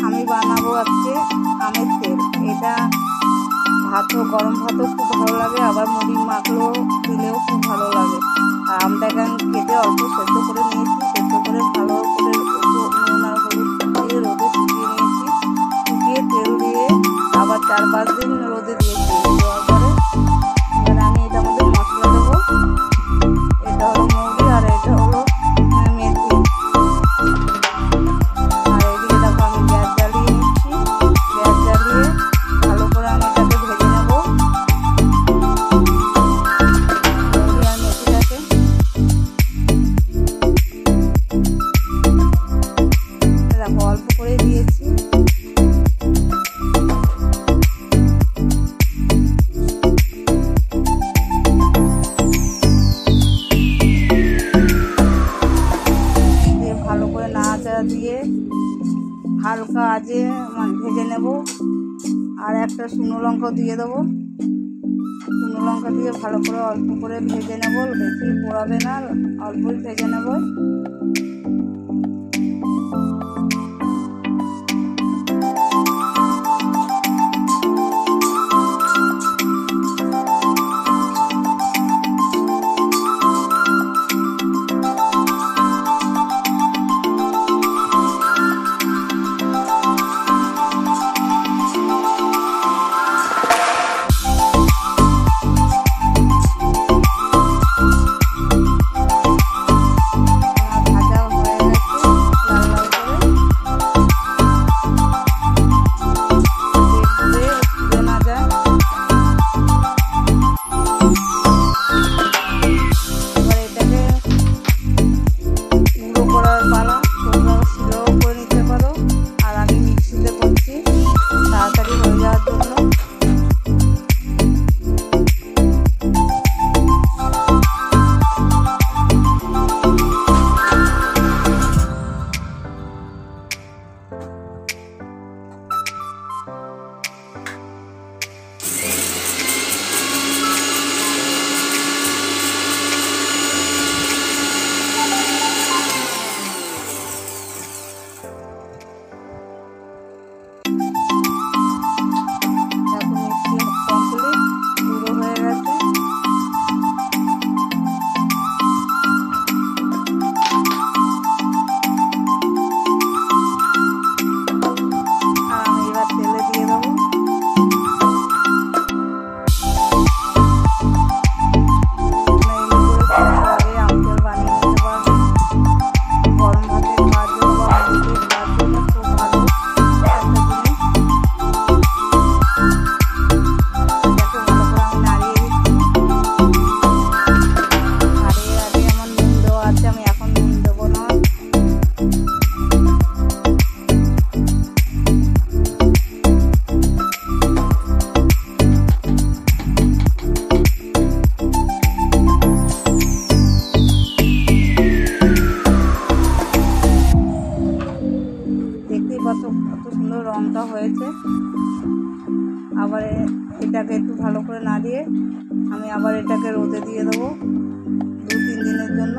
আমি বানাবো আজকে আমের তেল। এটা ভাতও, গরম ভাতও খুব ভালো লাগে, আবার মুড়ি মাখলেও দিলেও খুব ভালো লাগে। আর আমটাকে আমি কেটে অল্প সেদ্ধ করে নিয়েছি, সেদ্ধ করে ভালো করে একটু নুন আর হলুদ দিয়ে রোদে শুকিয়ে নিয়েছি। শুকিয়ে তেল দিয়ে আবার 4-5 দিন রোদে দিয়েছি। দেওয়ার পরে এবার আমি এটার মধ্যে মশলা দেবো। এটা হলো মৌরি আর এটা হলো মেথি। আর এদিকে দেখো আমি গ্যাস জ্বালিয়ে নিচ্ছি। গ্যাস জ্বালিয়ে ভালো করে আমি এটাকে ভেজে নেব, মৌরি আর মেথিটাকে। দেখো অল্প করে দিয়েছি। ভালো করে নাড়াচাড়া দিয়ে হালকা আজে ভেজে নেব। আর একটা শুকনো লঙ্কা দিয়ে দেবো। শুকনো লঙ্কা দিয়ে ভালো করে অল্প করে ভেজে নেব, বেশি পোড়াবে না, অল্পই ভেজে নেব। কত সুন্দর রঙটা হয়েছে। আবার এটাকে একটু ভালো করে নাড়িয়ে আমি আবার এটাকে রোদে দিয়ে দেবো 2-3 দিনের জন্য।